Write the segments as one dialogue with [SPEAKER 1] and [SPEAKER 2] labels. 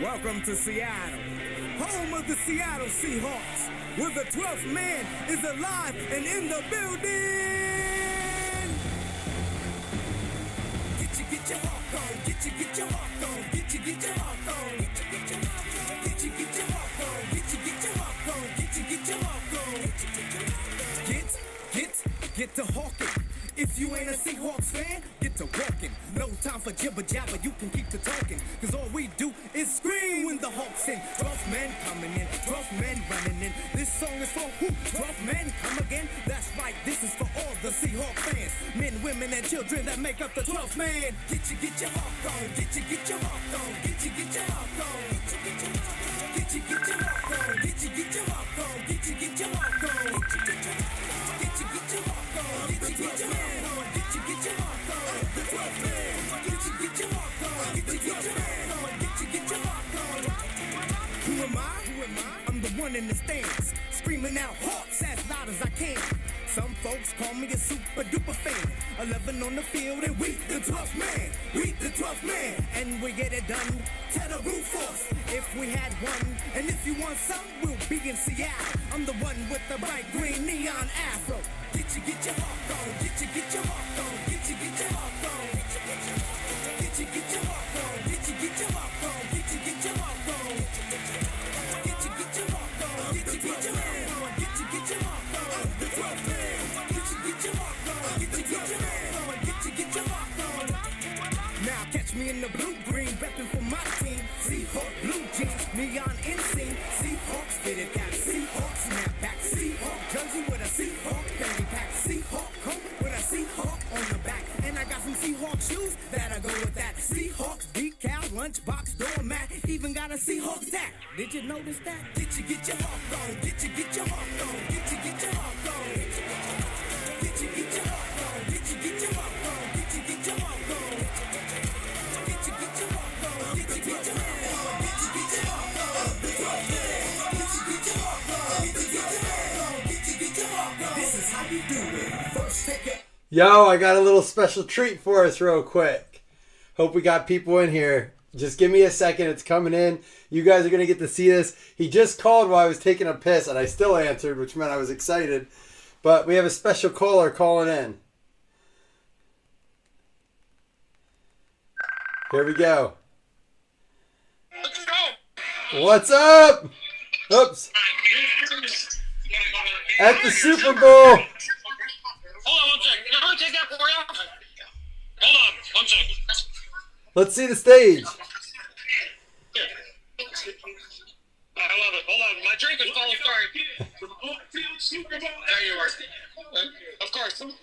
[SPEAKER 1] Welcome to Seattle, home of the Seattle Seahawks, where the 12th man is alive and in the building. Get your hawk on, get your hawk on, get your hawk on, get your hawk on, get your hawk on, get your hawk on, get your hawk on, get to hawking. If you ain't a Seahawks fan, get to walking. No time for jibber jabber, you can keep the talking. Cause all we do is scream when the Hawks in. 12 men coming in, 12 men running in. This song is for who? 12 men come again? That's right, this is for all the Seahawk fans. Men, women, and children that make up the 12th man. Get your hawk on, get your hawk on, get your hawk on, get your hawk on, get your hawk on, get your hawk on, get your hawk on, get your hawk on. Who am I? I'm the one in the stands, screaming out Hawks as loud as I can. Some folks call me a super duper fan. 11 on the field and we the 12th man. We the 12th man. And we get it done. Tell the roof off if we had one. And if you want some, we'll be in Seattle. I'm the one with the bright green neon afro. Get your hawk on. Get your hawk on. Get your hawk on. Get your hawk on. Get your hawk on. Get your hawk on. Get your hawk on. Get your hawk on. Get your hawk on. The 12th man. Get your hawk on. Get your hawk on. Now catch me in the blue green, repping for my team. Seahawk blue jeans, neon inseam. Seahawks fitted cap. Seahawks snapback. Seahawk jersey with a Seahawk fanny pack. Seahawk coat with a Seahawk on the back. And I got some Seahawk shoes that'll go with that. Seahawks decal, lunchbox, doormat. Even got a Seahawks hat. Did you notice that? Get your hawk on. Get your hawk on. Get your hawk on. Get your hawk on. Get your hawk on. Get your hawk on. Get your hawk on. Get your hawk on. Get your hawk on. The 12th man. Get your hawk on. Get your hawk on. This is how you do it. First take it.
[SPEAKER 2] Yo, I got a little special treat for us real quick. Hope we got people in here. Just give me a second. It's coming in. You guys are going to get to see this. He just called while I was taking a piss, and I still answered, which meant I was excited. But we have a special caller calling in. Here we go.
[SPEAKER 3] Let's go.
[SPEAKER 2] What's up? Oops. At the Super Bowl.
[SPEAKER 3] Hold on one second. Can I take that for you? Hold on one second.
[SPEAKER 2] Let's see the stage.
[SPEAKER 3] Here. I love it. Hold on. My drink is falling apart. There you are. Of course. I was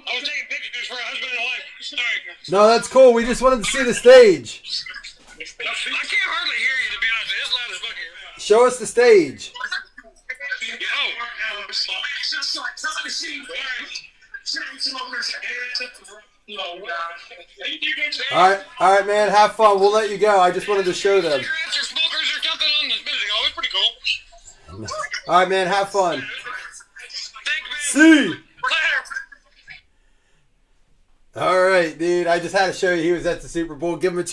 [SPEAKER 3] taking pictures for a husband and wife. Sorry.
[SPEAKER 2] No, that's cool. We just wanted to see the stage.
[SPEAKER 3] I can't hardly hear you, to be honest. It's loud as fuck here.
[SPEAKER 2] Show us the stage. All right, man. Have fun. We'll let you go. I just wanted to show them.
[SPEAKER 3] Cigarettes or smokers or something on this building. Oh, it's pretty cool.
[SPEAKER 2] All right, man. Have fun.
[SPEAKER 3] Thank you, man.
[SPEAKER 2] See. All right, dude. I just had to show you he was at the Super Bowl. Give us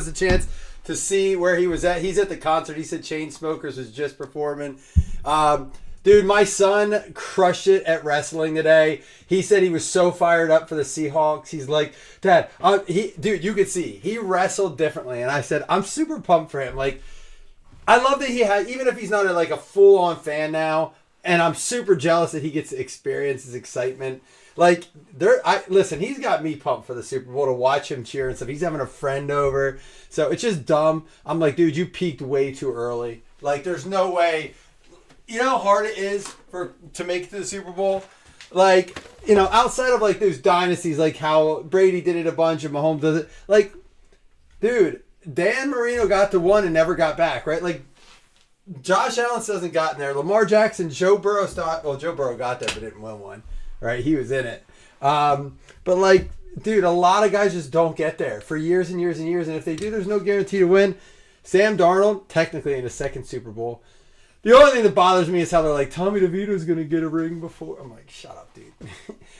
[SPEAKER 2] a chance to see where he was at. He's at the concert. He said Chainsmokers was just performing. Dude, my son crushed it at wrestling today. He said he was so fired up for the Seahawks. He's like, Dad, dude, you could see he wrestled differently. And I said, I'm super pumped for him. Like, I love that he had, even if he's not a full-on fan now, and I'm super jealous that he gets to experience his excitement. Like, listen, he's got me pumped for the Super Bowl to watch him cheer and stuff. He's having a friend over. So it's just dumb. I'm like, dude, you peaked way too early. Like, there's no way. You know how hard it is to make it to the Super Bowl? Like, outside of those dynasties, like how Brady did it a bunch and Mahomes does it. Like, dude, Dan Marino got to one and never got back, right? Like, Josh Allen still hasn't gotten there. Lamar Jackson, Joe Burrow Joe Burrow got there but didn't win one, right? He was in it. But dude, a lot of guys just don't get there for years and years and years. And if they do, there's no guarantee to win. Sam Darnold, technically in his second Super Bowl. The only thing that bothers me is how they're like, Tommy DeVito's going to get a ring before. I'm like, shut up, dude.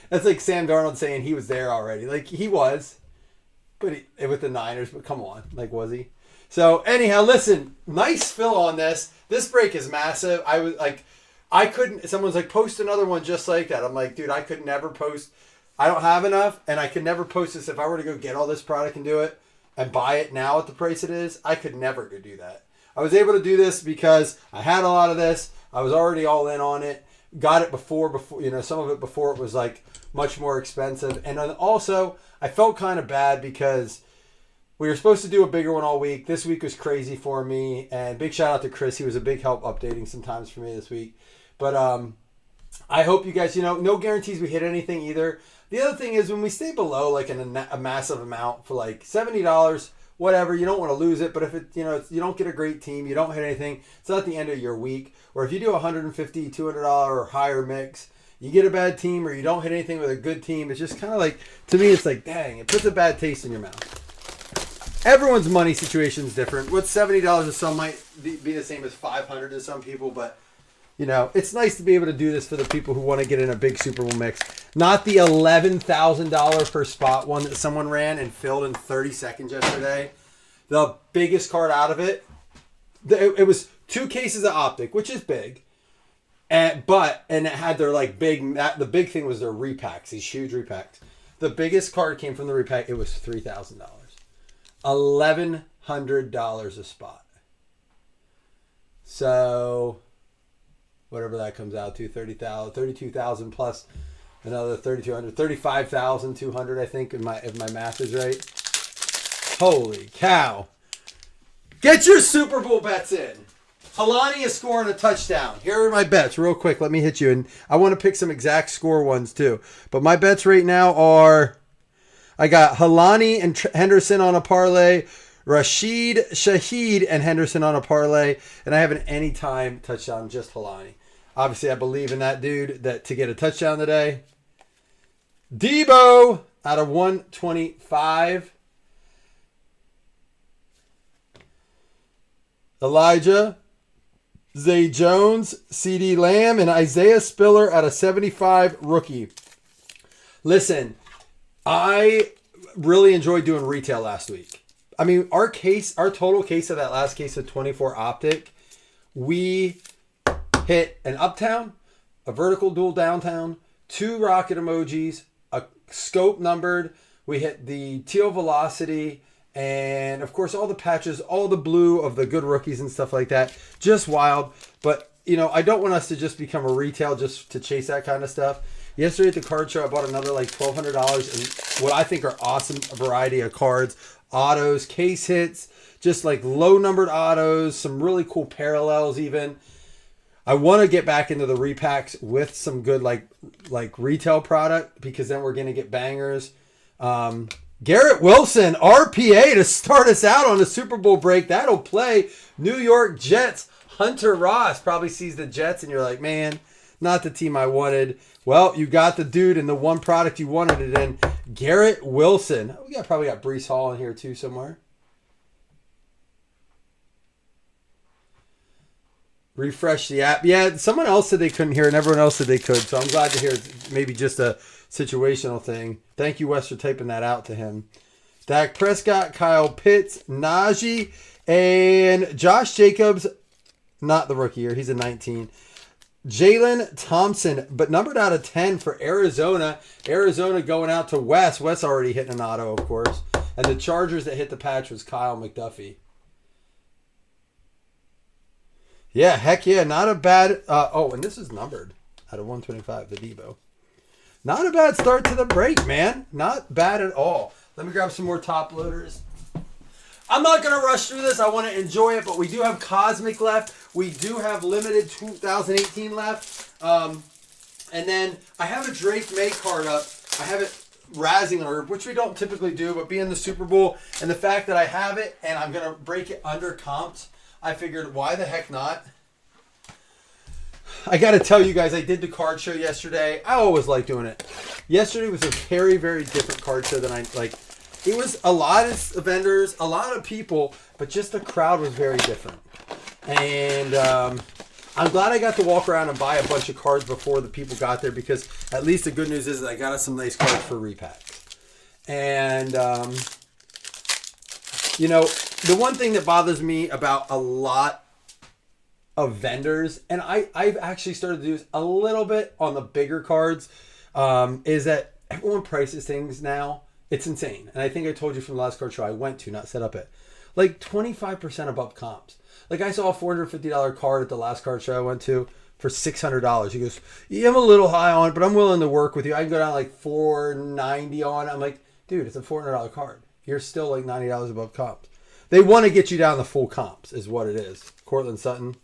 [SPEAKER 2] That's like Sam Darnold saying he was there already. Like, he was, but with the Niners, but come on. Like, was he? So anyhow, listen, nice fill on this. This break is massive. I was like, I couldn't, someone's like, post another one just like that. I'm like, dude, I could never post. I don't have enough, and I could never post this. If I were to go get all this product and do it and buy it now at the price it is, I could never go do that. I was able to do this because I had a lot of this. I was already all in on it. Got it before, some of it before it was like much more expensive. And then also, I felt kind of bad because we were supposed to do a bigger one all week. This week was crazy for me. And big shout out to Chris. He was a big help updating sometimes for me this week. But I hope you guys, no guarantees we hit anything either. The other thing is when we stay below like a massive amount for like $70, whatever, you don't want to lose it. But if it, you don't get a great team, you don't hit anything, it's not the end of your week. Or if you do $150, $200 or higher mix, you get a bad team or you don't hit anything with a good team. It's just kind of like, to me, it's like, dang, it puts a bad taste in your mouth. Everyone's money situation is different. What's $70 to some might be the same as $500 to some people, but it's nice to be able to do this for the people who want to get in a big Super Bowl mix. Not the $11,000 per spot one that someone ran and filled in 30 seconds yesterday. The biggest card out of it. It was 2 cases of Optic, which is big. And it had their the big thing was their repacks, these huge repacks. The biggest card came from the repack. It was $3,000. $1,100 a spot. So whatever that comes out to, 30,000, 32,000 plus another 3,200, 35,200, I think, if my math is right. Holy cow. Get your Super Bowl bets in. Helani is scoring a touchdown. Here are my bets real quick. Let me hit you. And I want to pick some exact score ones too. But my bets right now are, I got Helani and Henderson on a parlay, Rashid Shaheed and Henderson on a parlay, and I have an anytime touchdown, just Helani. Obviously, I believe in that dude to get a touchdown today. Debo out of 125. Elijah, Zay Jones, CD Lamb, and Isaiah Spiller at a 75 rookie. Listen, I really enjoyed doing retail last week. I mean, our total case of that last case of 24 Optic, we hit an uptown, a vertical dual downtown, 2 rocket emojis, a scope numbered. We hit the teal velocity, and of course all the patches, all the blue of the good rookies and stuff like that. Just wild. But I don't want us to just become a retail just to chase that kind of stuff. Yesterday at the card show, I bought another like $1,200 in what I think are awesome variety of cards, autos, case hits, just like low numbered autos, some really cool parallels even. I want to get back into the repacks with some good like retail product because then we're going to get bangers. Garrett Wilson, RPA to start us out on the Super Bowl break. That'll play New York Jets. Hunter Ross probably sees the Jets and you're like, man, not the team I wanted. Well, you got the dude and the one product you wanted it in. Garrett Wilson. We probably got Breece Hall in here too somewhere. Refresh the app. Yeah, someone else said they couldn't hear and everyone else said they could. So I'm glad to hear it's maybe just a situational thing. Thank you, Wes, for typing that out to him. Dak Prescott, Kyle Pitts, Najee, and Josh Jacobs. Not the rookie year. He's a 19. Jalen Thompson, but numbered out of 10 for Arizona. Arizona going out to Wes. Wes already hitting an auto, of course. And the Chargers that hit the patch was Kyle McDuffie. Yeah, heck yeah. Not a bad... and this is numbered out of 125, the Debo. Not a bad start to the break, man. Not bad at all. Let me grab some more top loaders. I'm not going to rush through this. I want to enjoy it, but we do have Cosmic left. We do have limited 2018 left. And then I have a Drake May card up. I have it razzing her, which we don't typically do, but being the Super Bowl and the fact that I have it and I'm going to break it under comps, I figured, why the heck not? I got to tell you guys, I did the card show yesterday. I always like doing it. Yesterday was a very, very different card show than I like. It was a lot of vendors, a lot of people, but just the crowd was very different. And I'm glad I got to walk around and buy a bunch of cards before the people got there because at least the good news is that I got us some nice cards for repacks. And, the one thing that bothers me about a lot of vendors, and I've actually started to do this a little bit on the bigger cards, is that everyone prices things now. It's insane. And I think I told you from the last card show I went to, not set up it, like 25% above comps. Like I saw a $450 card at the last card show I went to for $600. He goes, yeah, I'm a little high on it, but I'm willing to work with you. I can go down like $490 on it. I'm like, dude, it's a $400 card. You're still like $90 above comps. They want to get you down the full comps is what it is. Cortland Sutton.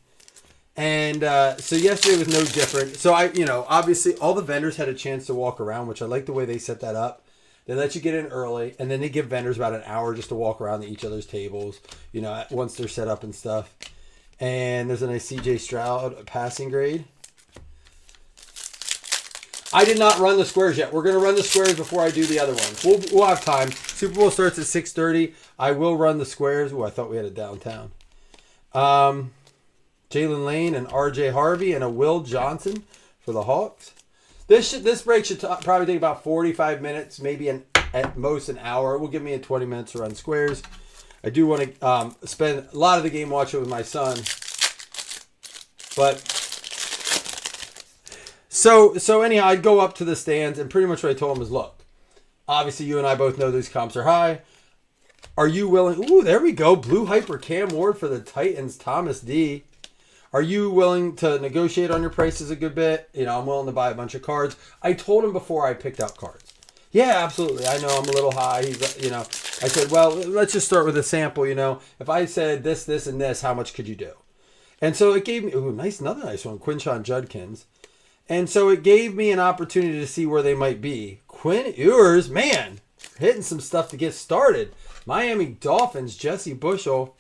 [SPEAKER 2] And so yesterday was no different. So obviously all the vendors had a chance to walk around, which I like the way they set that up. They let you get in early, and then they give vendors about an hour just to walk around to each other's tables, once they're set up and stuff. And there's a nice CJ Stroud passing grade. I did not run the squares yet. We're going to run the squares before I do the other ones. We'll have time. Super Bowl starts at 6:30. I will run the squares. Oh, I thought we had a downtown. Jalen Lane and RJ Harvey and a Will Johnson for the Hawks. This break should probably take about 45 minutes, maybe at most an hour. It will give me 20 minutes to run squares. I do want to spend a lot of the game watching with my son. But so anyhow, I'd go up to the stands, and pretty much what I told him is, look, obviously you and I both know these comps are high. Are you willing? Ooh, there we go. Blue Hyper Cam Ward for the Titans, Thomas D. Are you willing to negotiate on your prices a good bit? I'm willing to buy a bunch of cards. I told him before I picked out cards. Yeah, absolutely. I know I'm a little high. I said, well, let's just start with a sample. If I said this, and this, how much could you do? And so it gave me, another nice one, Quinshon Judkins. And so it gave me an opportunity to see where they might be. Quinn Ewers, man, hitting some stuff to get started. Miami Dolphins, Jesse Bushel.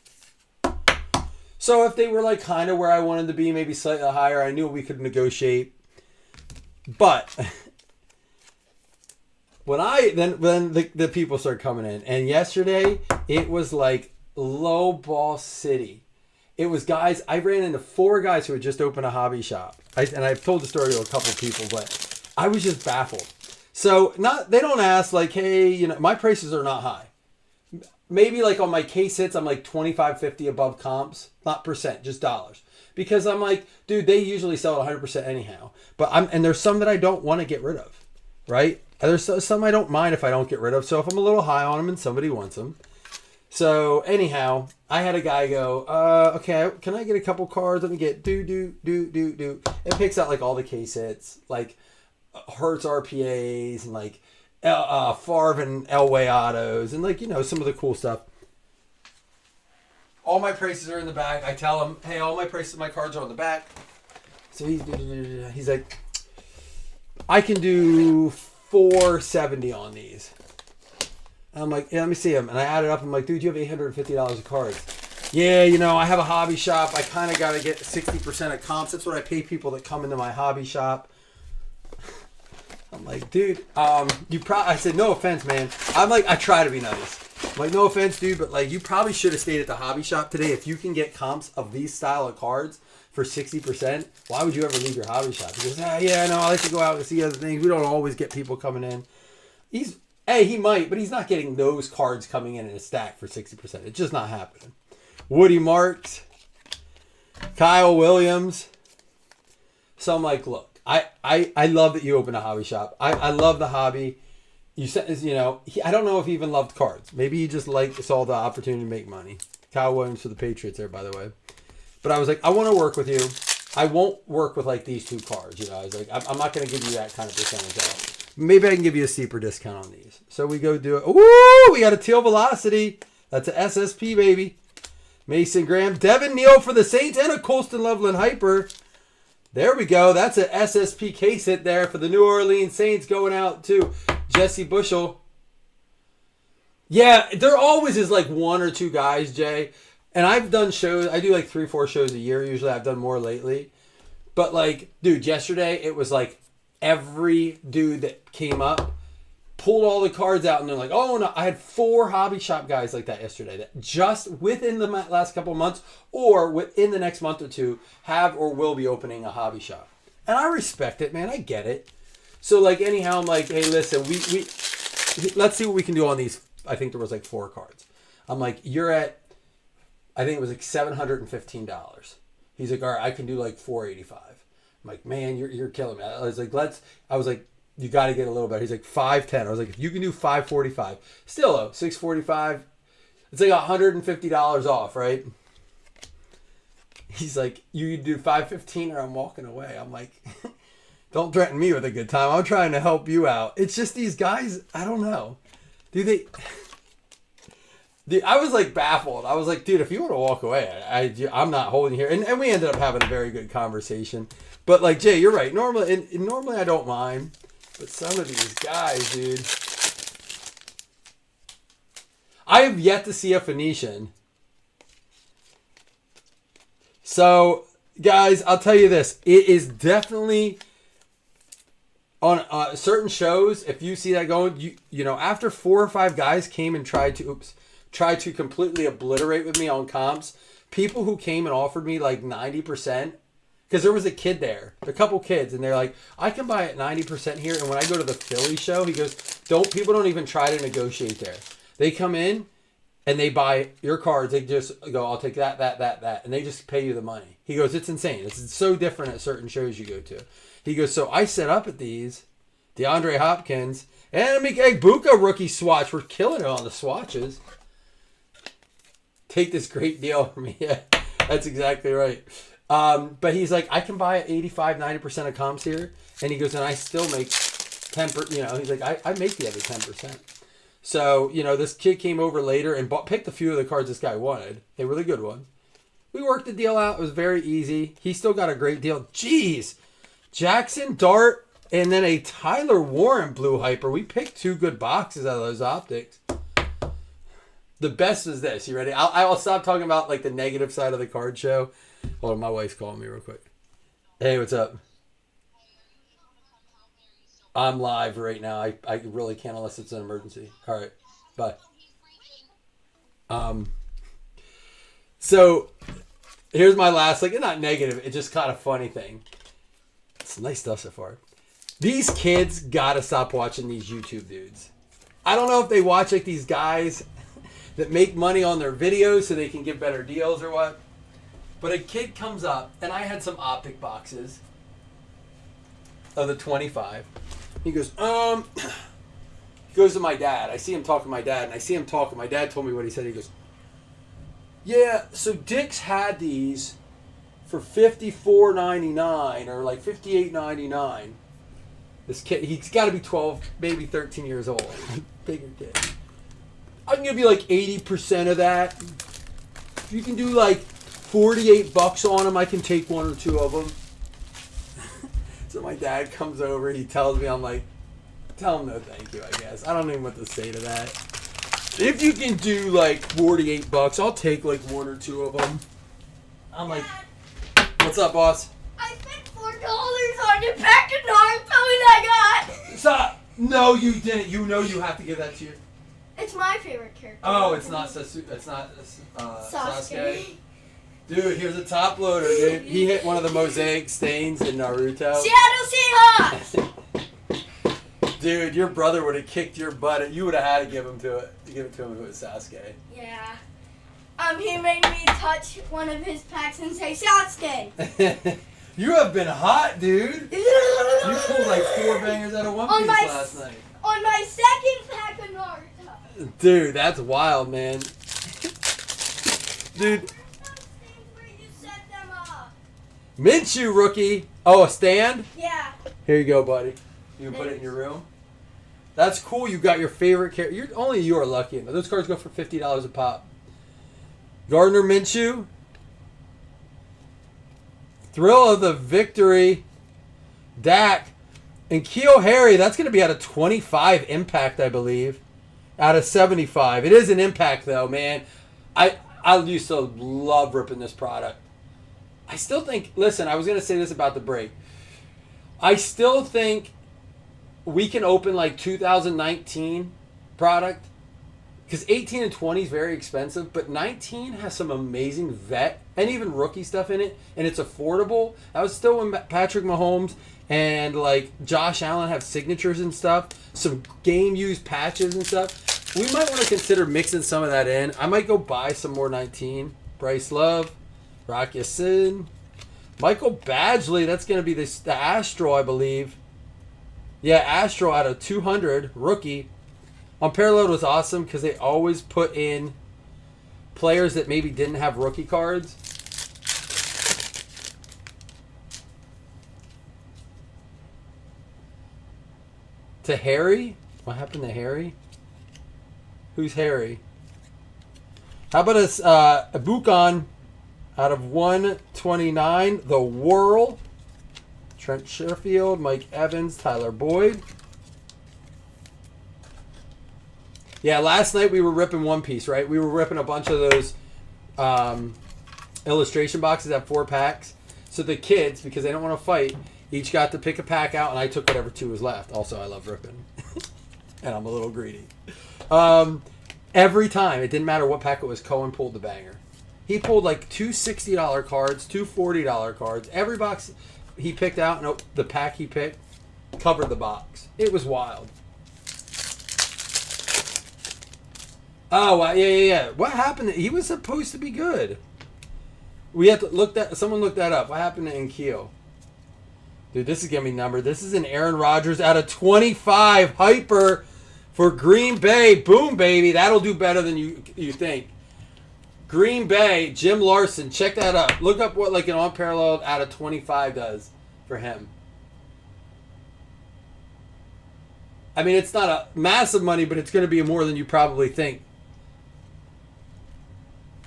[SPEAKER 2] So if they were like kind of where I wanted to be, maybe slightly higher, I knew we could negotiate. But when the people started coming in, and yesterday it was like low ball city. It was guys. I ran into 4 guys who had just opened a hobby shop, and I've told the story to a couple people, but I was just baffled. So they don't ask like, hey, my prices are not high. Maybe like on my case hits, I'm like 25.50 above comps, not percent, just dollars. Because I'm like, dude, they usually sell at 100% anyhow. And there's some that I don't want to get rid of, right? There's some I don't mind if I don't get rid of. So if I'm a little high on them and somebody wants them. So anyhow, I had a guy go, okay, can I get a couple cards? Let me get do. It picks out like all the case hits, like Hertz RPAs and like Favre and Elway autos and like, some of the cool stuff. All my prices are in the back. I tell him, hey, all my prices of my cards are on the back. So he's like, I can do $470 on these. And I'm like, yeah, let me see them. And I added up. I'm like, dude, you have $850 of cards. Yeah, I have a hobby shop. I kind of got to get 60% of comps. That's what I pay people that come into my hobby shop. I'm like, dude, I said, no offense, man. I'm like, I try to be nice. I'm like, no offense, dude, but like, you probably should have stayed at the hobby shop today. If you can get comps of these style of cards for 60%, why would you ever leave your hobby shop? He goes, yeah, no, I like to go out and see other things. We don't always get people coming in. He might, but he's not getting those cards coming in a stack for 60%. It's just not happening. Woody Marks, Kyle Williams. So I'm like, look, I love that you opened a hobby shop. I love the hobby. You said, I don't know if he even loved cards. Maybe he just saw the opportunity to make money. Kyle Williams for the Patriots there, by the way. But I was like, I want to work with you. I won't work with like these 2 cards. I was like, I'm not going to give you that kind of percentage off. Maybe I can give you a steeper discount on these. So we go do it. Ooh, we got a Teal Velocity. That's a SSP, baby. Mason Graham. Devin Neal for the Saints and a Colston Loveland Hyper. There we go. That's an SSP case hit there for the New Orleans Saints going out to Jesse Bushel. Yeah, there always is like 1 or 2 guys, Jay. And I've done shows. I do like 3-4 shows a year. Usually I've done more lately. But like, dude, yesterday it was like every dude that came up pulled all the cards out and they're like, oh no, I had 4 hobby shop guys like that yesterday that just within the last couple of months or within the next month or 2 have or will be opening a hobby shop. And I respect it, man. I get it. So like anyhow, I'm like, hey, listen, we let's see what we can do on these. I think there was like 4 cards. I'm like, you're at I think it was like $715. He's like, all right, I can do like $485. I'm like, man, you're killing me. I was like, you got to get a little better. He's like, 510. I was like, if you can do 545, still though, 645. It's like $150 off, right? He's like, you do 515 or I'm walking away. I'm like, don't threaten me with a good time. I'm trying to help you out. It's just these guys, I don't know. Dude, I was like baffled. I was like, dude, if you want to walk away, I'm not holding you here. And we ended up having a very good conversation. But like, Jay, you're right. Normally I don't mind. But some of these guys, dude. I have yet to see a Phoenician. So, guys, I'll tell you this. It is definitely on certain shows. If you see that going, you know, after 4 or 5 guys came and tried to completely obliterate with me on comps, people who came and offered me like 90%, because there was a kid there, a couple kids, and they're like, I can buy it 90% here. And when I go to the Philly show, he goes, people don't even try to negotiate there. They come in and they buy your cards. They just go, I'll take that. And they just pay you the money. He goes, it's insane. It's so different at certain shows you go to. He goes, so I set up at these, DeAndre Hopkins, and Mike Egbuka rookie swatch. We're killing it on the swatches. Take this great deal from me. Yeah, that's exactly right. But he's like, I can buy 85, 90% of comps here. And he goes, and I still make 10%, you know, he's like, I make the other 10%. So, you know, this kid came over later and picked a few of the cards this guy wanted. They were the good one. We worked the deal out. It was very easy. He still got a great deal. Jeez. Jackson Dart and then a Tyler Warren Blue Hyper. We picked 2 good boxes out of those optics. The best is this. You ready? I'll stop talking about like the negative side of the card show. Hold on, my wife's calling me real quick. Hey, what's up? I'm live right now. I really can't unless it's an emergency. All right, bye. So here's my last, like, not negative, it's just kind of funny thing. It's nice stuff so far. These kids gotta stop watching these YouTube dudes. I don't know if they watch like these guys that make money on their videos so they can get better deals or what. But a kid comes up, and I had some optic boxes of the 25. He goes, he goes to my dad. I see him talking to my dad, and I see him talking. My dad told me what he said. He goes, yeah, so Dick's had these for $54.99 or like $58.99. This kid, he's got to be 12, maybe 13 years old. Bigger kid. I'm going to be like 80% of that. If you can do like $48 on them, I can take 1 or 2 of them. So my dad comes over, he tells me, I'm like, tell him no thank you, I guess. I don't know what to say to that. If you can do like $48, I'll take like 1 or 2 of them. I'm like, what's up, boss?
[SPEAKER 4] I spent $4 on your pack of Nards. Tell me that guy.
[SPEAKER 2] Stop! No, you didn't. You know you have to give that to your...
[SPEAKER 4] It's my favorite character.
[SPEAKER 2] Oh, it's not Sasuke. Dude, here's a top loader, dude. He hit one of the mosaic stains in Naruto.
[SPEAKER 4] Seattle Seahawks!
[SPEAKER 2] Dude, your brother would have kicked your butt. You would have had to give it to him if it was Sasuke.
[SPEAKER 4] Yeah. He made me touch one of his packs and say, Sasuke!
[SPEAKER 2] You have been hot, dude. You pulled like 4 bangers out of One Piece last night.
[SPEAKER 4] On my second pack of Naruto.
[SPEAKER 2] Dude, that's wild, man. Dude. Minshew rookie. Oh, a stand?
[SPEAKER 4] Yeah.
[SPEAKER 2] Here you go, buddy. You can put it in your room. That's cool. You got your favorite character. Only you are lucky. Those cards go for $50 a pop. Gardner Minshew. Thrill of the Victory. Dak. And Keo Harry. That's going to be out of 25 impact, I believe. Out of 75. It is an impact, though, man. I used to love ripping this product. I still think, listen, I was going to say this about the break. I still think we can open like 2019 product because 18 and 20 is very expensive, but 19 has some amazing vet and even rookie stuff in it, and it's affordable. That was still when Patrick Mahomes and like Josh Allen have signatures and stuff, some game-used patches and stuff. We might want to consider mixing some of that in. I might go buy some more 19. Bryce Love. Rock Ya-Sin. Michael Badgley. That's going to be the Astro, I believe. Yeah, Astro out of 200. Rookie. Unparalleled was awesome because they always put in players that maybe didn't have rookie cards. To Harry? What happened to Harry? Who's Harry? How about a Buchan out of 129? The Whirl. Trent Sherfield, Mike Evans, Tyler Boyd. Yeah, last night we were ripping One Piece, right? We were ripping a bunch of those illustration boxes at 4 packs. So the kids, because they don't want to fight, each got to pick a pack out, and I took whatever 2 was left. Also, I love ripping. And I'm a little greedy. Every time, it didn't matter what pack it was, Cohen pulled the banger. He pulled like 2 $60 cards, 2 $40 cards. Every box he picked out, and the pack he picked covered the box. It was wild. Oh, yeah. What happened? He was supposed to be good. We have to look that. Someone look that up. What happened to Nkeo? Dude, this is gonna be numbered. This is an Aaron Rodgers out of 25 hyper for Green Bay. Boom, baby. That'll do better than you think. Green Bay, Jim Larson. Check that up. Look up what like an unparalleled out of 25 does for him. I mean, it's not a massive money, but it's going to be more than you probably think.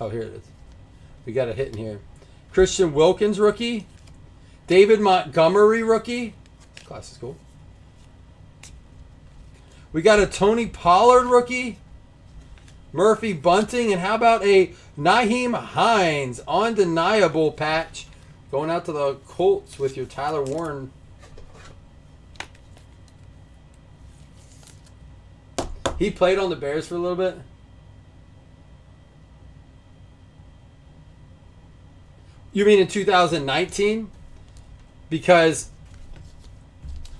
[SPEAKER 2] Oh, here it is. We got a hit in here. Christian Wilkins, rookie. David Montgomery, rookie. Class is cool. We got a Tony Pollard, rookie. Murphy Bunting. And how about a Nyheim Hines undeniable patch going out to the Colts with your Tyler Warren. He played on the Bears for a little bit. You mean in 2019? Because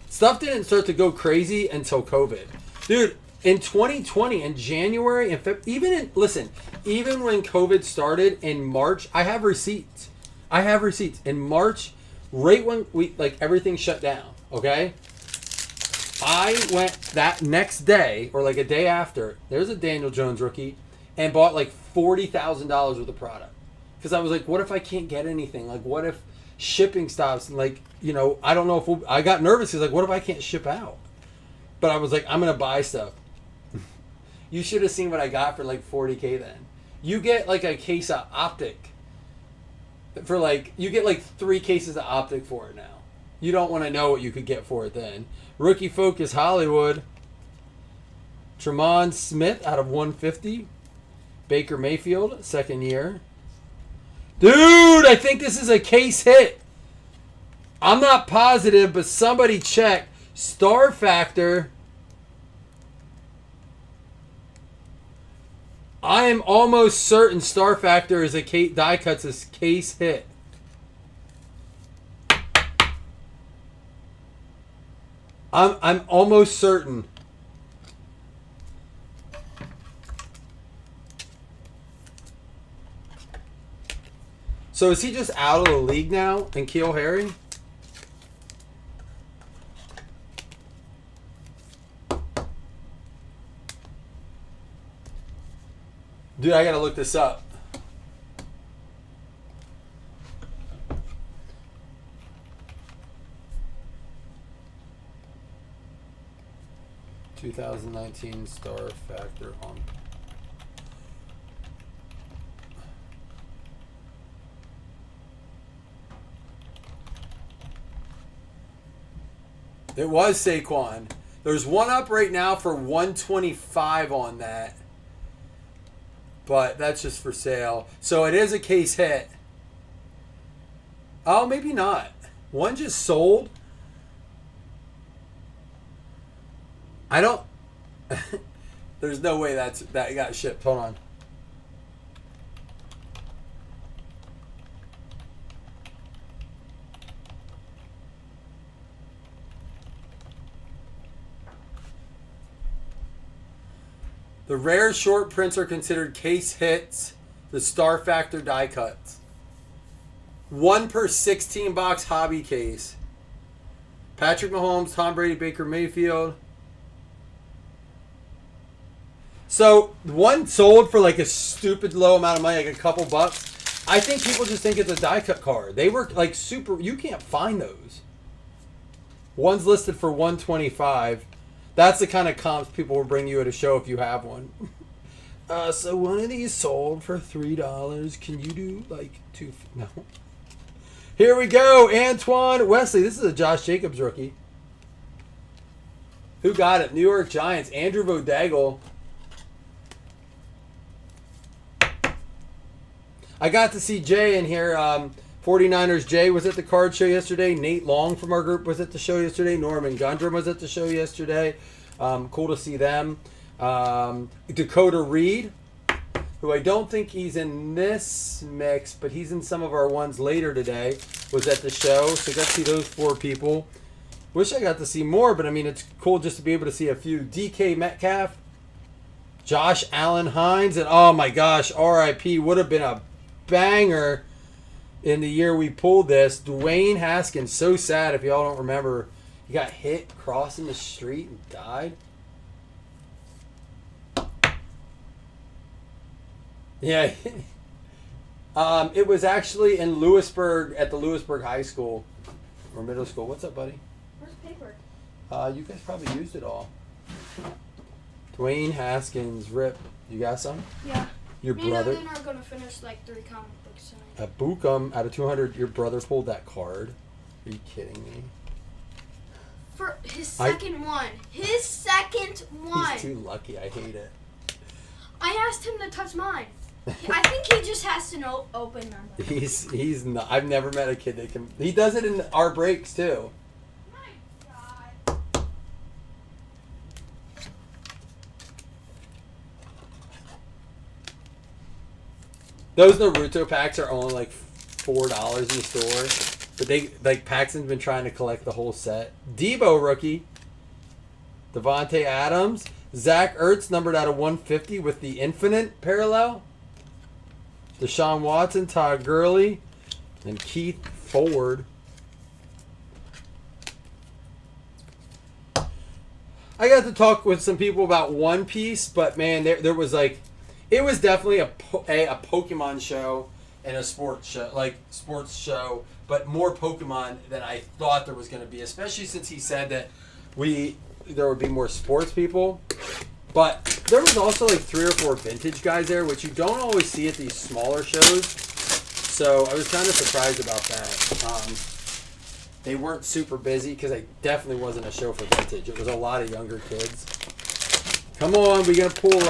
[SPEAKER 2] stuff didn't start to go crazy until COVID. Dude, in 2020, in January, and even when COVID started in March, I have receipts. In March, right when everything shut down, okay? I went that next day, or like a day after, there's a Daniel Jones rookie, and bought like $40,000 worth of product. Because I was like, what if I can't get anything? Like, what if shipping stops? And I don't know if I got nervous because what if I can't ship out? But I was like, I'm going to buy stuff. You should have seen what I got for like $40K then. You get like a case of Optic for you get like 3 cases of Optic for it now. You don't want to know what you could get for it then. Rookie Focus Hollywood. Tremont Smith out of 150. Baker Mayfield, second year. Dude, I think this is a case hit. I'm not positive, but somebody check. Star Factor. I am almost certain Star Factor is a die cuts a case hit. I'm almost certain. So is he just out of the league now, N'Keal Harry? Dude, I gotta look this up. (2019) Star Factor on. It was Saquon. There's one up right now for 125 on that. But that's just for sale. So it is a case hit. Oh, maybe not. One just sold. I don't... There's no way that got shipped. Hold on. The rare short prints are considered case hits The Star Factor die cuts. 1 per 16 box hobby case. Patrick Mahomes, Tom Brady, Baker Mayfield. So one sold for like a stupid low amount of money, like a couple bucks. I think people just think it's a die cut card. They were like super. You can't find those. One's listed for $125. That's the kind of comps people will bring you at a show if you have one. So one of these sold for $3. Can you do like two? No. Here we go, Antoine Wesley. This is a Josh Jacobs rookie. Who got it? New York Giants. Andrew Vodagle. I got to see Jay in here. 49ers Jay was at the card show yesterday. Nate Long from our group was at the show yesterday. Norman Gundrum was at the show yesterday. Cool to see them. Dakota Reed, who I don't think he's in this mix, but he's in some of our ones later today, was at the show. So got to see those 4 people. Wish I got to see more, but I mean, it's cool just to be able to see a few. DK Metcalf, Josh Allen Hines, and oh my gosh, RIP, would have been a banger in the year we pulled this. Dwayne Haskins, so sad if y'all don't remember. He got hit crossing the street and died. Yeah. It was actually in Lewisburg, at the Lewisburg High School or middle school. What's up, buddy?
[SPEAKER 4] Where's paper?
[SPEAKER 2] You guys probably used it all. Dwayne Haskins, rip. You got some?
[SPEAKER 4] Yeah.
[SPEAKER 2] Your
[SPEAKER 4] Me
[SPEAKER 2] brother?
[SPEAKER 4] and Logan are gonna finish like 3 comic books tonight.
[SPEAKER 2] At Bookham, out of 200, your brother pulled that card. Are you kidding me?
[SPEAKER 4] For his second one. His second one.
[SPEAKER 2] He's too lucky. I hate it.
[SPEAKER 4] I asked him to touch mine. I think he just has to know open them.
[SPEAKER 2] He's not. I've never met a kid that can. He does it in our breaks too.
[SPEAKER 4] My God.
[SPEAKER 2] Those Naruto packs are only like $4 in the store, but they like Paxton's been trying to collect the whole set. Debo rookie, Devontae Adams, Zach Ertz numbered out of 150 with the infinite parallel. Deshaun Watson, Todd Gurley, and Keith Ford. I got to talk with some people about One Piece, but man, there was like, it was definitely a Pokemon show and a sports show, but more Pokemon than I thought there was going to be, especially since he said that there would be more sports people. But there was also like 3 or 4 vintage guys there, which you don't always see at these smaller shows. So I was kind of surprised about that. They weren't super busy because it definitely wasn't a show for vintage. It was a lot of younger kids. Come on, we gonna pull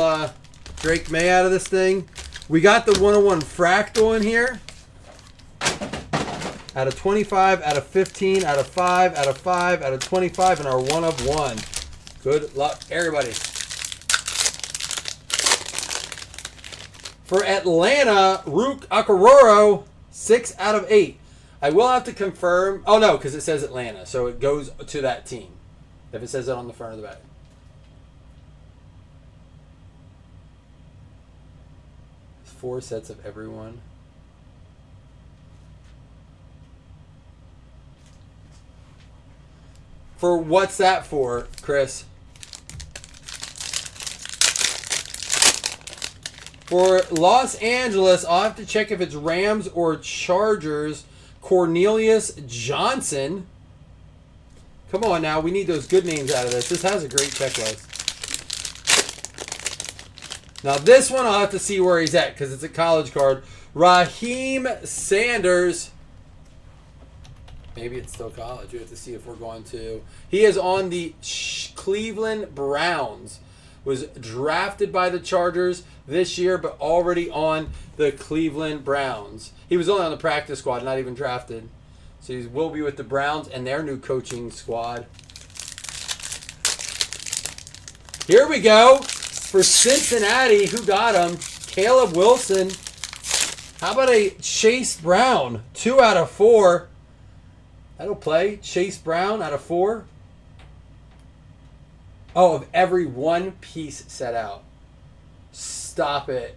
[SPEAKER 2] Drake May out of this thing. We got the 101 Fractal in here. Out of 25, out of 15, out of 5, out of 5, out of 25, and our 1 of 1. Good luck, everybody. For Atlanta, Rook Akororo, 6 out of 8. I will have to confirm. Oh, no, because it says Atlanta, so it goes to that team. If it says it on the front of the back. It's 4 sets of everyone. For what's that for, Chris? For Los Angeles, I'll have to check if it's Rams or Chargers. Cornelius Johnson. Come on now, we need those good names out of this. This has a great checklist. Now this one I'll have to see where he's at because it's a college card. Raheem Sanders. Maybe it's still college. We have to see if we're going to. He is on the Cleveland Browns. Was drafted by the Chargers this year, but already on the Cleveland Browns. He was only on the practice squad, not even drafted. So he will be with the Browns and their new coaching squad. Here we go. For Cincinnati, who got him? Caleb Wilson. How about a Chase Brown? 2 out of 4. That'll play. Chase Brown out of 4. Oh, of every one piece set out. Stop it.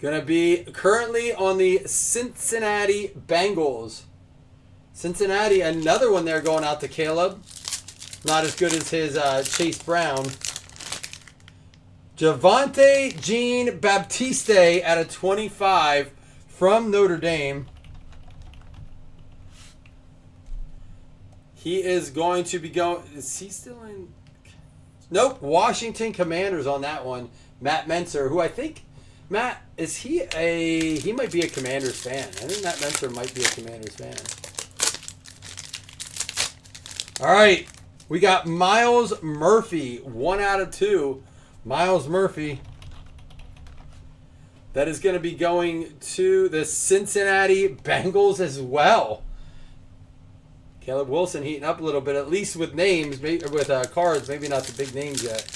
[SPEAKER 2] Gonna be currently on the Cincinnati Bengals. Cincinnati, another one there going out to Caleb. Not as good as his Chase Brown. Javonte Jean Baptiste at a 25 from Notre Dame. He is going to be going... Is he still in... Nope. Washington Commanders on that one. Matt Menser, who I think... Matt, is he a... He might be a Commanders fan. I think Matt Menser might be a Commanders fan. All right. We got Miles Murphy. 1 out of 2. Miles Murphy. That is going to be going to the Cincinnati Bengals as well. Caleb Wilson heating up a little bit, at least with names, maybe with cards, maybe not the big names yet.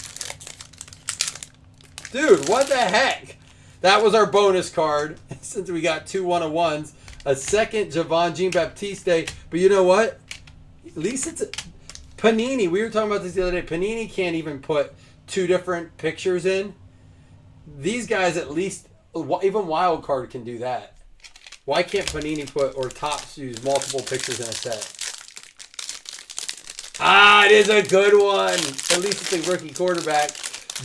[SPEAKER 2] Dude, what the heck? That was our bonus card, since we got 2 1-of-1s. A second Javon Jean Baptiste. But you know what? At least it's... Panini, we were talking about this the other day. Panini can't even put 2 different pictures in. These guys at least... Even Wild Card can do that. Why can't Panini put, or Topps use multiple pictures in a set? Ah, it is a good one. At least it's a rookie quarterback.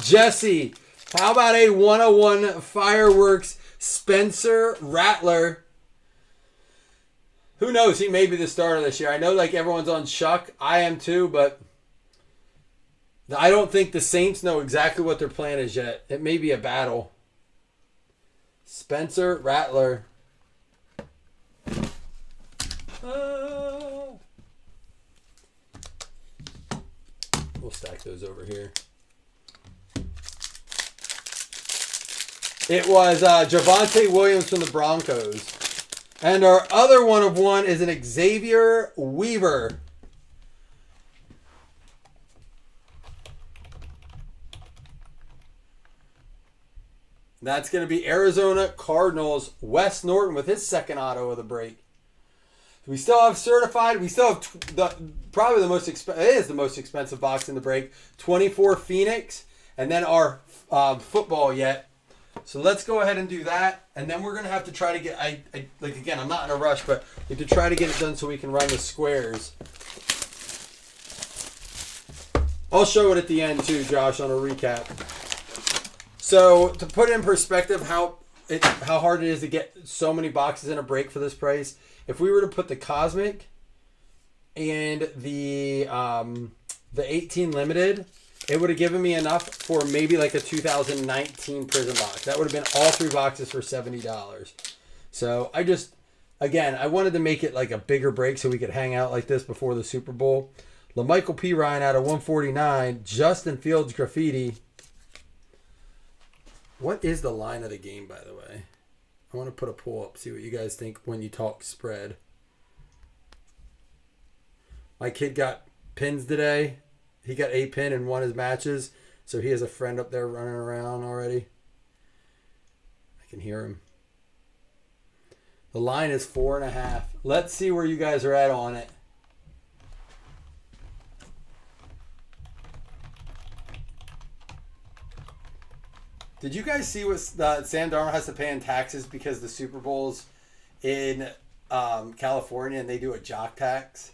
[SPEAKER 2] Jesse, how about a 101 Fireworks Spencer Rattler? Who knows? He may be the starter this year. I know like everyone's on Chuck. I am too, but I don't think the Saints know exactly what their plan is yet. It may be a battle. Spencer Rattler. We'll stack those over here. It was Javonte Williams from the Broncos. And our other 1-of-1 is an Xavier Weaver. That's going to be Arizona Cardinals. Wes Norton with his second auto of the break. We still have certified. We still have probably the most expensive. It is the most expensive box in the break. 24 Phoenix, and then our football yet. So let's go ahead and do that, and then we're gonna have to try to get. Like again, I'm not in a rush, but we have to try to get it done so we can run the squares. I'll show it at the end too, Josh, on a recap. So to put it in perspective, how hard it is to get so many boxes in a break for this price. If we were to put the Cosmic and the 18 Limited, it would have given me enough for maybe like a 2019 Prism box. That would have been all 3 boxes for $70. So I wanted to make it like a bigger break so we could hang out like this before the Super Bowl. LaMichael P. Ryan out of 149. Justin Fields graffiti. What is the line of the game, by the way? I want to put a poll up, see what you guys think when you talk spread. My kid got pins today. He got a pin and won his matches. So he has a friend up there running around already. I can hear him. The line is 4.5. Let's see where you guys are at on it. Did you guys see what Sam Darnold has to pay in taxes because the Super Bowl's in California and they do a jock tax?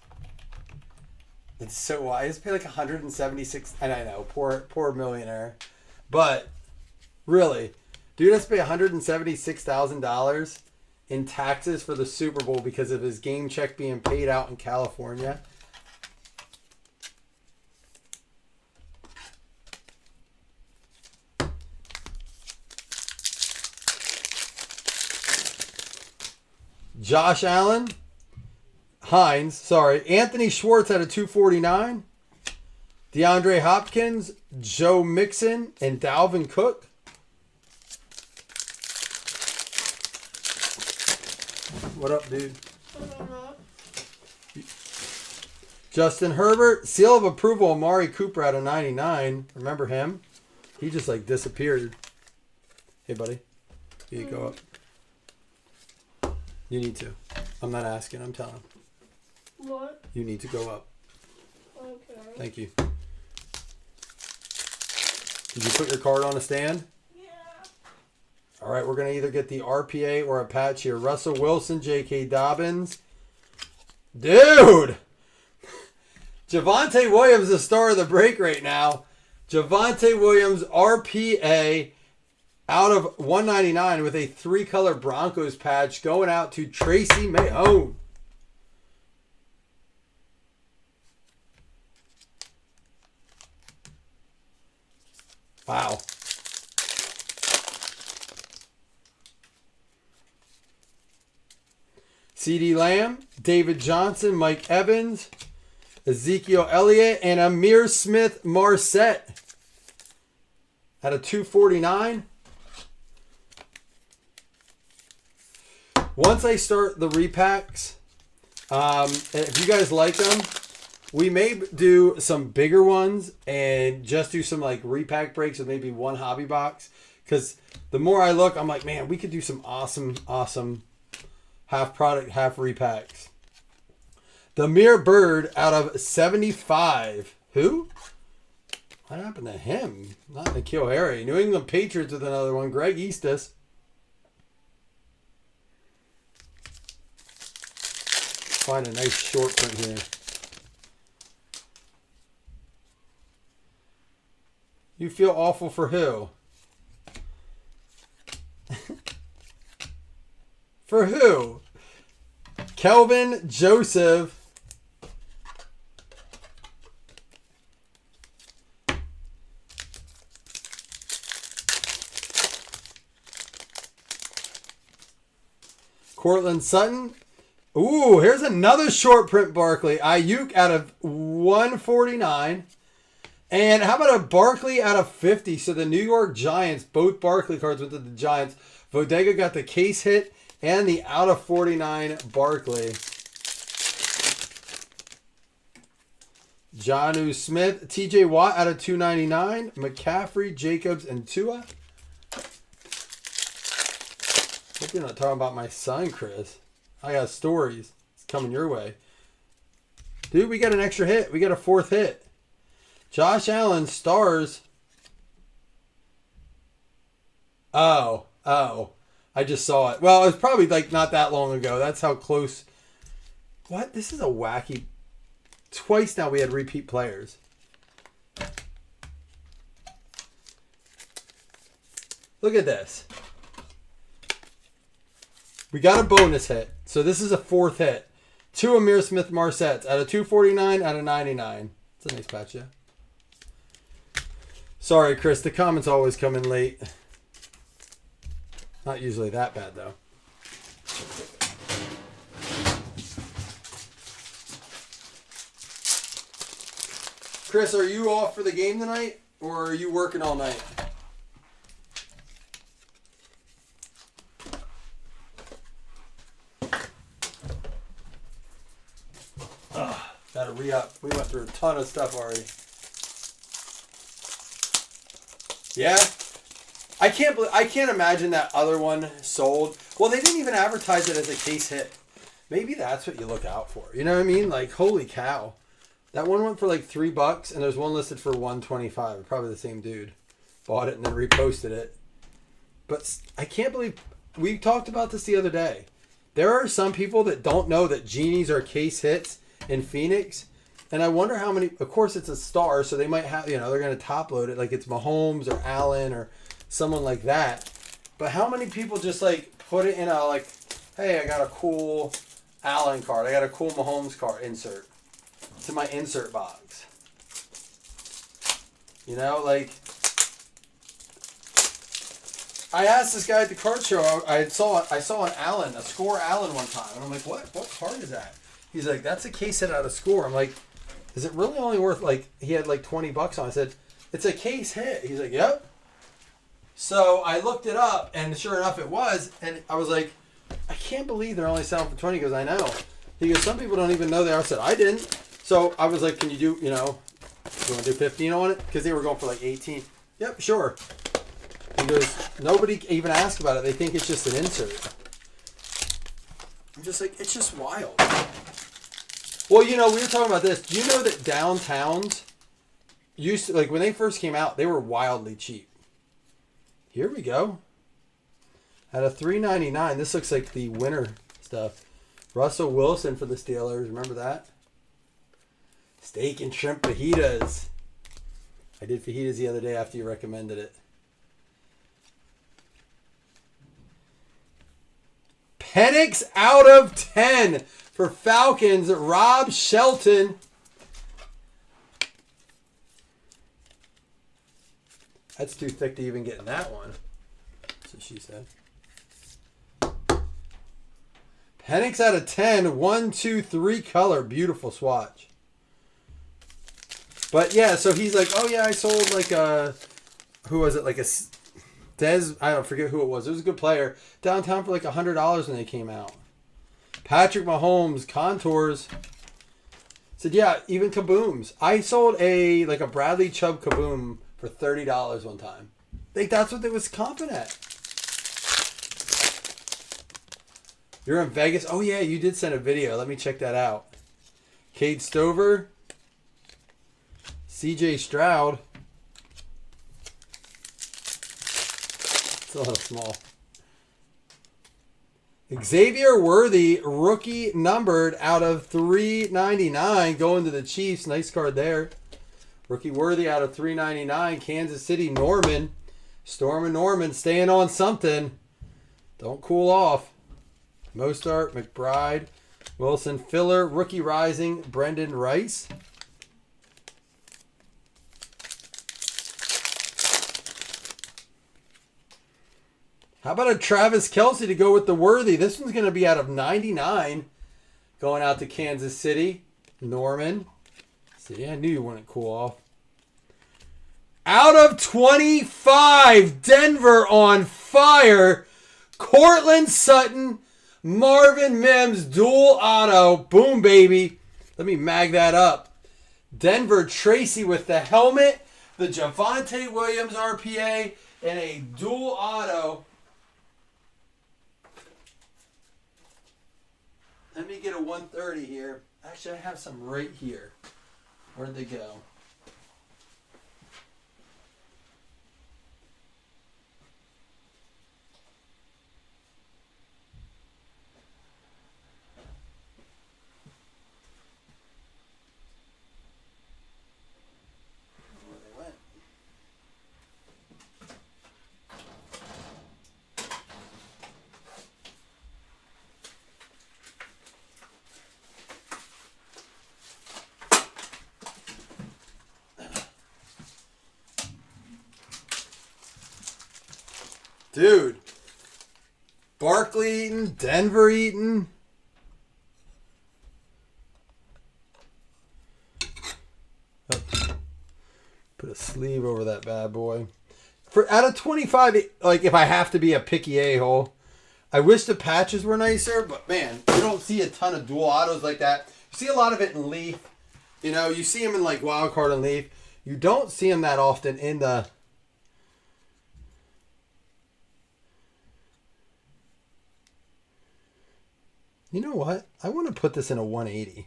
[SPEAKER 2] It's so why he's paid like 176. And I know, poor millionaire, but really, dude has to pay $176,000 in taxes for the Super Bowl because of his game check being paid out in California. Josh Allen, Anthony Schwartz at a 249. DeAndre Hopkins, Joe Mixon, and Dalvin Cook. What up, dude? Justin Herbert, seal of approval, Amari Cooper at a 99. Remember him? He just like disappeared. Hey, buddy. Here you go up. You need to. I'm not asking, I'm telling.
[SPEAKER 4] What?
[SPEAKER 2] You need to go up.
[SPEAKER 4] Okay.
[SPEAKER 2] Thank you. Did you put your card on a stand?
[SPEAKER 4] Yeah.
[SPEAKER 2] All right, we're going to either get the RPA or a patch here. Russell Wilson, J.K. Dobbins. Dude! Javonte Williams, the star of the break right now. Javonte Williams, RPA, out of 199 with a 3-color Broncos patch going out to Tracy Mahone. Wow. CeeDee Lamb, David Johnson, Mike Evans, Ezekiel Elliott, and Amir Smith-Marset at a 249. Once I start the repacks, if you guys like them, we may do some bigger ones and just do some like repack breaks with maybe one hobby box. Because the more I look, I'm like, man, we could do some awesome half product, half repacks. Demir Bird out of 75. Who? What happened to him? Not N'Keal Harry. New England Patriots with another one. Greg Eastus. Find a nice short print here. You feel awful for who? For who? Kelvin Joseph. Cortland Sutton. Ooh, here's another short print Barkley. Ayuk out of 149. And how about a Barkley out of 50? So the New York Giants, both Barkley cards went to the Giants. Bodega got the case hit and the out of 49 Barkley. Jonnu Smith, TJ Watt out of 299. McCaffrey, Jacobs, and Tua. Hope you're not talking about my son, Chris. I got stories. It's coming your way. Dude, we got an extra hit. We got a 4th hit. Josh Allen, stars. Oh. I just saw it. Well, it was probably like not that long ago. That's how close. What? This is a wacky. Twice now we had repeat players. Look at this. We got a bonus hit. So this is a 4th hit. 2 Amir Smith-Marsets out of 249 out of 99. It's a nice patch, yeah. Sorry, Chris. The comments always come in late. Not usually that bad, though. Chris, are you off for the game tonight? Or are you working all night? Gotta re-up. We went through a ton of stuff already. Yeah. I can't imagine that other one sold. Well, they didn't even advertise it as a case hit. Maybe that's what you look out for. You know what I mean? Like, holy cow. That one went for like $3 and there's one listed for $125. Probably the same dude. Bought it and then reposted it. But I can't believe we talked about this the other day. There are some people that don't know that genies are case hits in Phoenix. And I wonder how many, of course it's a star, so they might have, they're going to top load it like it's Mahomes or Allen or someone like that. But how many people just like put it in a like, hey, I got a cool Allen card. I got a cool Mahomes card insert to my insert box. Like I asked this guy at the card show, I saw an Allen, a score Allen one time. And I'm like, what card is that? He's like, that's a case hit out of score. I'm like, is it really only worth like, he had like $20 on it. I said, it's a case hit. He's like, yep. So I looked it up and sure enough it was. And I was like, I can't believe they're only selling for 20. He goes, I know. He goes, some people don't even know they are. I said, I didn't. So I was like, can you do, you want to do 15 on it? Because they were going for like 18. Yep, sure. He goes, nobody even asked about it. They think it's just an insert. I'm just like, it's just wild. Well, we were talking about this. Do you know that downtowns used to, like when they first came out, they were wildly cheap. Here we go. Out of $3.99. This looks like the winter stuff. Russell Wilson for the Steelers. Remember that? Steak and shrimp fajitas. I did fajitas the other day after you recommended it. Penix out of 10 for Falcons. Rob Shelton. That's too thick to even get in that one. That's what she said. Penix out of 10. 1, 2, 3 color. Beautiful swatch. But yeah, so he's like, oh yeah, I sold like a, who was it? Like a Dez, I don't forget who it was. It was a good player. Downtown for like $100 when they came out. Patrick Mahomes, contours. Said, yeah, even kabooms. I sold a Bradley Chubb kaboom for $30 one time. Like that's what they was comping at. You're in Vegas? Oh yeah, you did send a video. Let me check that out. Cade Stover. CJ Stroud. It's a little small. Xavier Worthy, rookie numbered out of $3.99, going to the Chiefs. Nice card there. Rookie Worthy out of $3.99. Kansas City, Norman. Storm and Norman staying on something. Don't cool off. Mostart, McBride, Wilson, Filler, rookie rising, Brendan Rice. How about a Travis Kelce to go with the Worthy? This one's going to be out of 99. Going out to Kansas City. Norman. See, I knew you wouldn't cool off. Out of 25. Denver on fire. Cortland Sutton. Marvin Mims. Dual auto. Boom, baby. Let me mag that up. Denver Tracy with the helmet. The Javonte Williams RPA. And a dual auto. Let me get a 130 here. Actually, I have some right here. Where'd they go? Where they went? Dude, Barkley eating, Denver eating. Oh, put a sleeve over that bad boy. For out of 25, like if I have to be a picky a-hole, I wish the patches were nicer, but man, you don't see a ton of dual autos like that. You see a lot of it in Leaf. You know, you see them in like Wild Card and Leaf. You don't see them that often in the... You know what? I want to put this in a 180.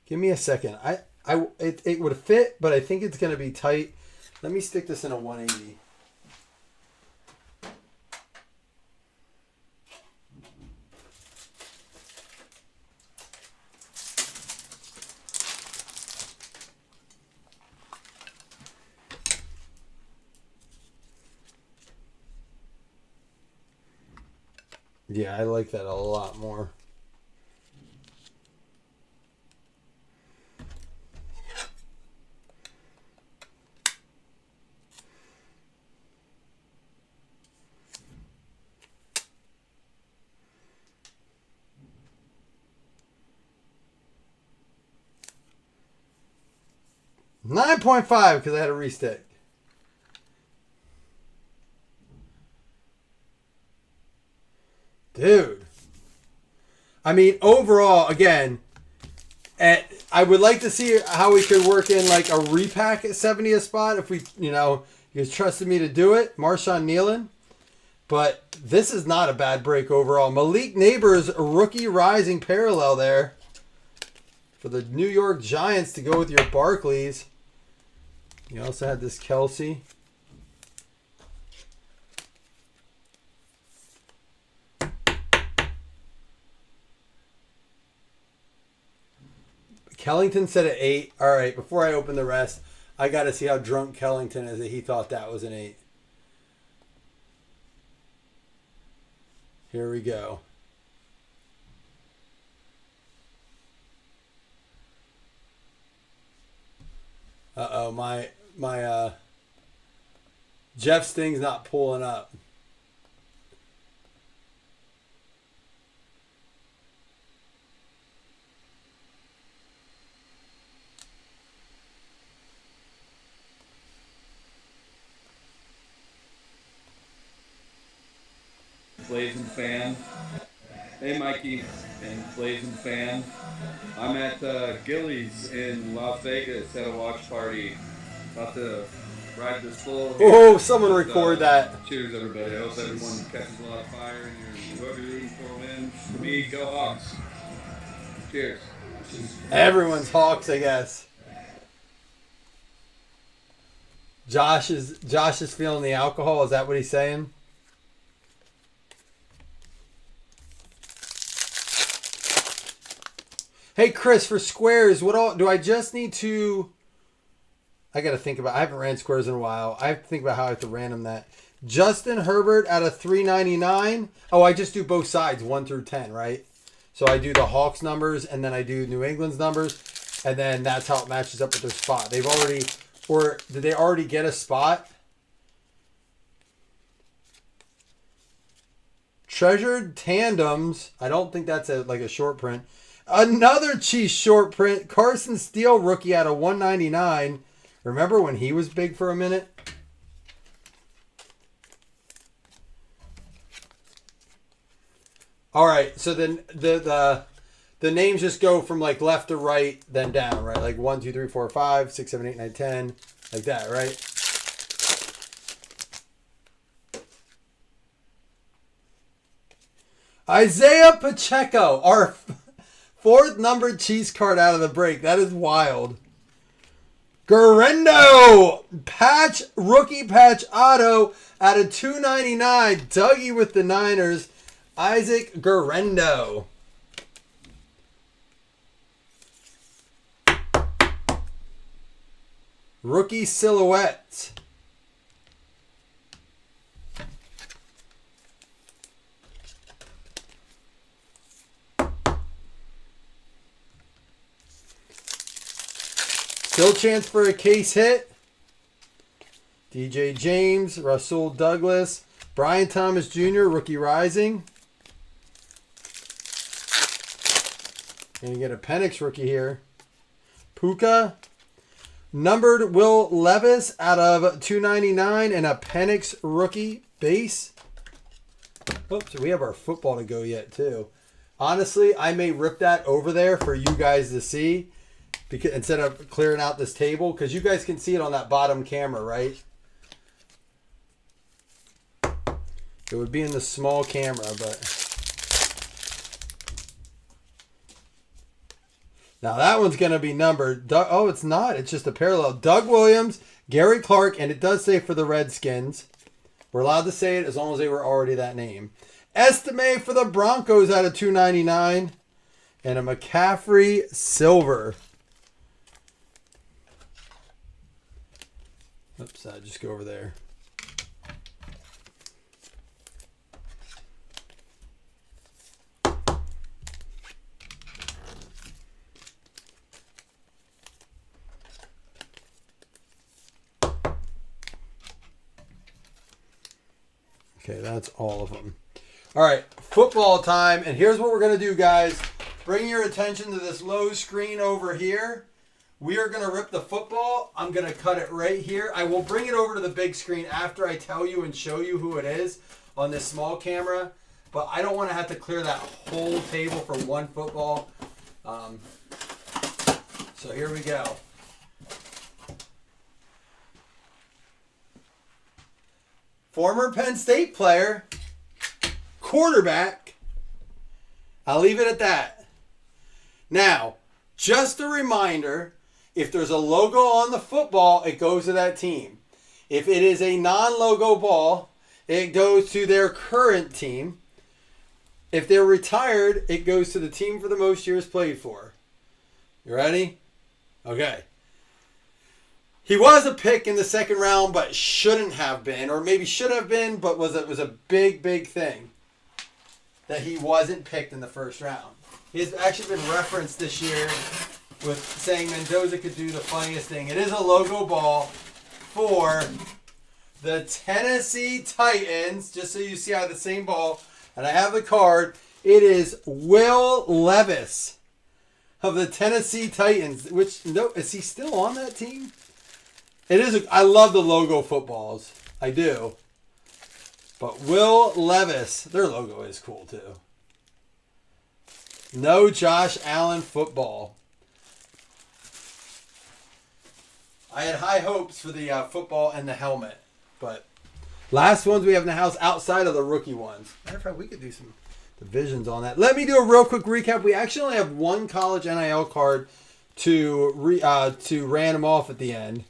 [SPEAKER 2] Give me a second. It would fit, but I think it's going to be tight. Let me stick this in a 180. Yeah, I like that a lot more. $9.5 because I had a restick. Dude. I mean, overall, again, I would like to see how we could work in like a repack at 70th spot if we, you guys trusted me to do it. Marshawn Nealon. But this is not a bad break overall. Malik Neighbors, rookie rising parallel there for the New York Giants to go with your Barclays. You also had this Kelce. Kellington said an 8. All right, before I open the rest, I got to see how drunk Kellington is that he thought that was an 8. Here we go. Uh-oh, my Jeff Sting's not pulling up.
[SPEAKER 5] Blazing fan. Hey, Mikey and Blazing fan. I'm at Gillies in Las Vegas at a watch party. About to ride this bull.
[SPEAKER 2] Oh, someone record that.
[SPEAKER 5] Cheers, everybody. I hope everyone catches a lot of fire and whoever you're rooting for wins. For me, go Hawks. Cheers.
[SPEAKER 2] Everyone's Hawks, I guess. Josh is feeling the alcohol. Is that what he's saying? Hey, Chris, for squares, what all do I just need to? I got to think about. I haven't ran squares in a while. I have to think about how I have to random that. Justin Herbert out of 399. Oh, I just do both sides, 1 through 10, right? So I do the Hawks numbers and then I do New England's numbers, and then that's how it matches up with their spot. They've already, or did they already get a spot? Treasured tandems. I don't think that's like a short print. Another cheese short print. Carson Steele rookie out of 199. Remember when he was big for a minute? All right, so then the names just go from like left to right, then down, right? Like 1, 2, 3, 4, 5, 6, 7, 8, 9, 10, like that, right? Isaiah Pacheco, our fourth numbered cheese card out of the break. That is wild. Guerrero, rookie patch auto out of 299. Dougie with the Niners. Isaac Guerrero. Rookie silhouette. Still chance for a case hit. DJ James, Rasul Douglas, Brian Thomas Jr., rookie rising. And you get a Penix rookie here. Puka. Numbered Will Levis out of 299 and a Penix rookie base. Oops, we have our football to go yet too. Honestly, I may rip that over there for you guys to see. Because instead of clearing out this table, because you guys can see it on that bottom camera, right? It would be in the small camera, but now that one's going to be numbered. Oh, it's not. It's just a parallel. Doug Williams, Gary Clark, and it does say for the Redskins. We're allowed to say it as long as they were already that name. Estime for the Broncos out of 299, and a McCaffrey silver. Oops, I just go over there. Okay, that's all of them. All right, football time. And here's what we're going to do, guys. Bring your attention to this low screen over here. We are going to rip the football. I'm going to cut it right here. I will bring it over to the big screen after I tell you and show you who it is on this small camera. But I don't want to have to clear that whole table for one football. So here we go. Former Penn State player, quarterback. I'll leave it at that. Now, just a reminder, if there's a logo on the football, it goes to that team. If it is a non-logo ball, it goes to their current team. If they're retired, it goes to the team for the most years played for. You ready? Okay. He was a pick in the second round, but shouldn't have been, or maybe should have been, but was a big thing that he wasn't picked in the first round. He's actually been referenced this year with saying Mendoza could do the funniest thing. It is a logo ball for the Tennessee Titans, just so you see I have the same ball, and I have the card. It is Will Levis of the Tennessee Titans, which, no, is he still on that team? It is. I love the logo footballs. I do. But Will Levis, their logo is cool too. No Josh Allen football. I had high hopes for the football and the helmet, but last ones we have in the house outside of the rookie ones. Matter of fact, we could do some divisions on that. Let me do a real quick recap. We actually only have one college NIL card to random off at the end.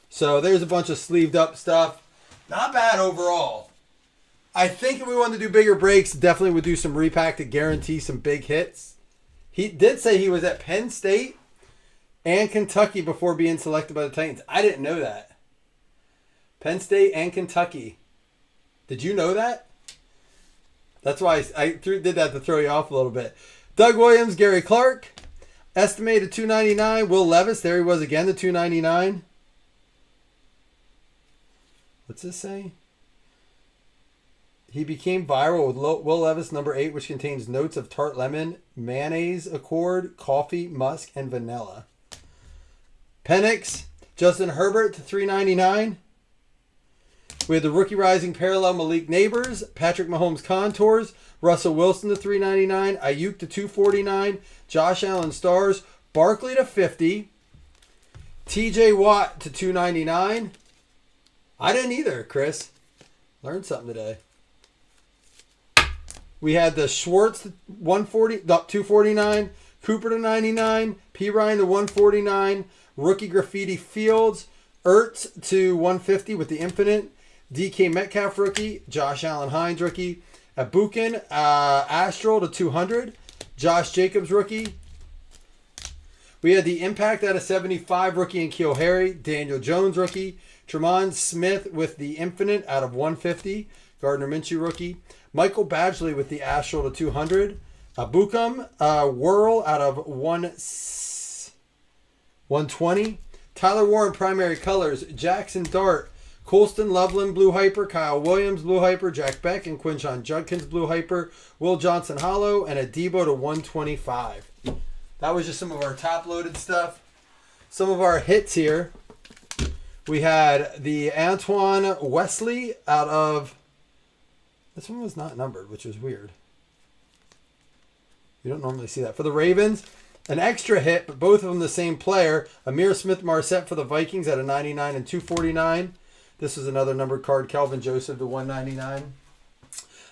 [SPEAKER 2] So there's a bunch of sleeved up stuff. Not bad overall. I think if we wanted to do bigger breaks, definitely would do some repack to guarantee some big hits. He did say he was at Penn State and Kentucky before being selected by the Titans. I didn't know that. Penn State and Kentucky. Did you know that? That's why I did that to throw you off a little bit. Doug Williams, Gary Clark. Estimated $299. Will Levis, there he was again, the $299. What's this say? He became viral with Will Levis number 8, which contains notes of tart lemon, mayonnaise, accord, coffee, musk, and vanilla. Penix, Justin Herbert to $399. We had the rookie rising parallel Malik Neighbors, Patrick Mahomes contours, Russell Wilson to $399, Ayuk to $249, Josh Allen stars, Barkley to $50, T.J. Watt to $299. I didn't either, Chris. Learned something today. We had the Schwartz to $249, Cooper to $99, P. Ryan to $149, rookie Graffiti Fields, Ertz to $150 with the Infinite, DK Metcalf rookie, Josh Allen Hines rookie, Abukin Astral to $200, Josh Jacobs rookie. We had the Impact out of 75 rookie N'Keal Harry, Daniel Jones rookie, Tremont Smith with the Infinite out of $150, Gardner Minshew rookie, Michael Badgley with the Astral to $200, Abukum Whirl out of $120, Tyler Warren primary colors, Jackson Dart, Colston Loveland Blue Hyper, Kyle Williams Blue Hyper, Jack Beck and Quinshon Judkins Blue Hyper, Will Johnson Hollow, and a Debo to $125. That was just some of our top loaded stuff. Some of our hits here. We had the Antoine Wesley out of... This one was not numbered, which was weird. You don't normally see that. For the Ravens, an extra hit, but both of them the same player. Amir Smith-Marset for the Vikings at a 99 and 249. This is another numbered card. Kelvin Joseph to 199.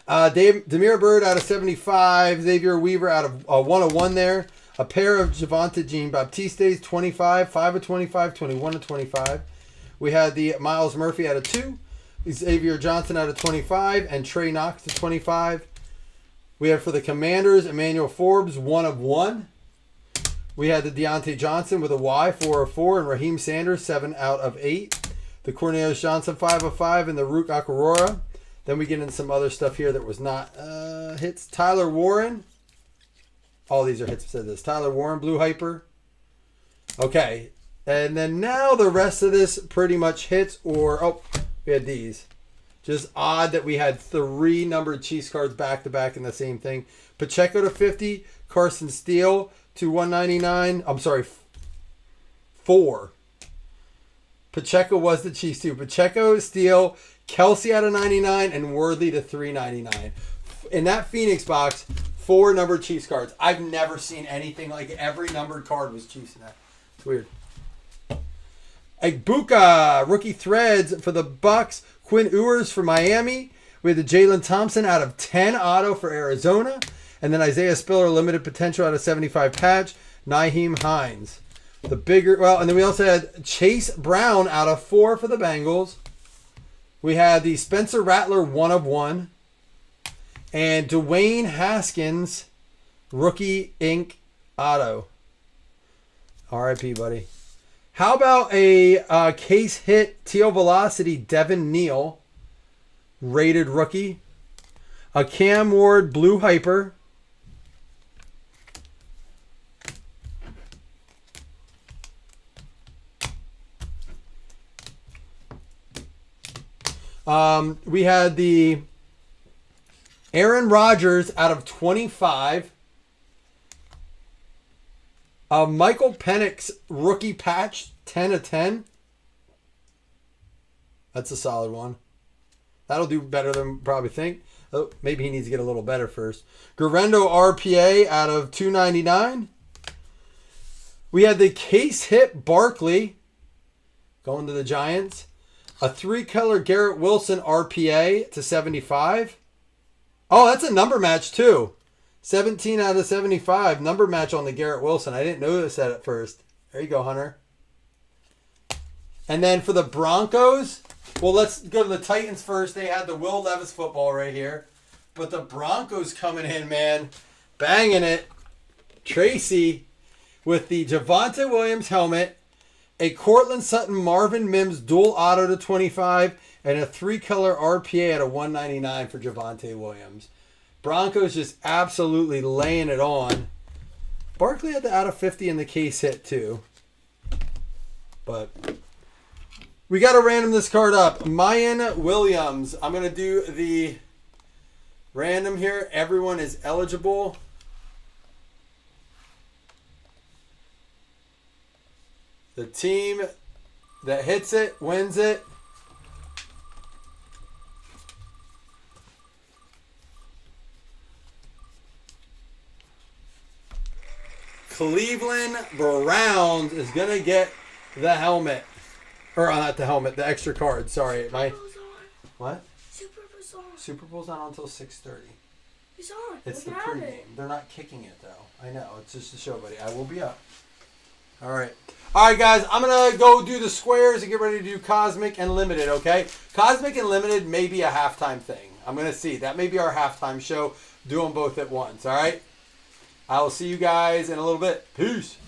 [SPEAKER 2] Demir Bird out of 75. Xavier Weaver out of 101 there. A pair of Javonte Jean-Baptistes, 25. 5 of 25. 21 of 25. We had the Miles Murphy out of 2. Xavier Johnson out of 25. And Trey Knox to 25. We had for the Commanders, Emmanuel Forbes, 1 of 1. We had the Deontay Johnson with a Y, 4 of 4. And Raheem Sanders, 7 out of 8. The Cornelius Johnson, 5 of 5. And the Rook Aurora. Then we get into some other stuff here that was not hits. Tyler Warren. All these are hits besides this. Tyler Warren, Blue Hyper. Okay. And then now the rest of this pretty much hits or... Oh, we had these. Just odd that we had 3 numbered Chiefs cards back-to-back in the same thing. Pacheco to 50. Carson Steele to 199. I'm sorry, 4. Pacheco was the Chiefs too. Pacheco, Steele, Kelsey out of 99, and Worthy to 399. In that Phoenix box, 4 numbered Chiefs cards. I've never seen anything like it. Every numbered card was Chiefs in that. It's weird. Egbuka, rookie threads for the Bucks. Quinn Ewers for Miami. We had the Jalen Thompson out of 10 auto for Arizona. And then Isaiah Spiller, limited potential out of 75 patch. Nyheim Hines. The bigger, well, and then we also had Chase Brown out of 4 for the Bengals. We had the Spencer Rattler 1 of 1. And Dwayne Haskins, rookie ink auto. R.I.P. buddy. How about a case hit Teal Velocity Devin Neal, rated rookie. A Cam Ward Blue Hyper. We had the Aaron Rodgers out of 25. Michael Penix rookie patch 10 of 10. That's a solid one. That'll do better than probably think. Oh, maybe he needs to get a little better first. Garendo RPA out of 299. We had the case hit Barkley going to the Giants. A 3-color Garrett Wilson RPA to 75. Oh, that's a number match too. 17 out of 75. Number match on the Garrett Wilson. I didn't notice that at first. There you go, Hunter. And then for the Broncos, well, let's go to the Titans first. They had the Will Levis football right here. But the Broncos coming in, man. Banging it. Tracy with the Javonte Williams helmet. A Cortland Sutton Marvin Mims dual auto to 25. And a 3-color RPA at a 199 for Javonte Williams. Broncos just absolutely laying it on. Barkley had the out of 50 in the case hit too. But we got to random this card up. Mayan Williams. I'm going to do the random here. Everyone is eligible. The team that hits it wins it. Cleveland Browns is going to get the helmet. Or not the helmet, the extra card. Sorry. What?
[SPEAKER 4] Superbowl's on.
[SPEAKER 2] Super Bowl's not until 6:30.
[SPEAKER 4] It's on.
[SPEAKER 2] It's the
[SPEAKER 4] Look at
[SPEAKER 2] pregame.
[SPEAKER 4] it.
[SPEAKER 2] They're not kicking it, though. I know. It's just a show, buddy. I will be up. All right. All right, guys. I'm going to go do the squares and get ready to do Cosmic and Limited, okay? Cosmic and Limited may be a halftime thing. I'm going to see. That may be our halftime show. Do them both at once, all right? I will see you guys in a little bit. Peace.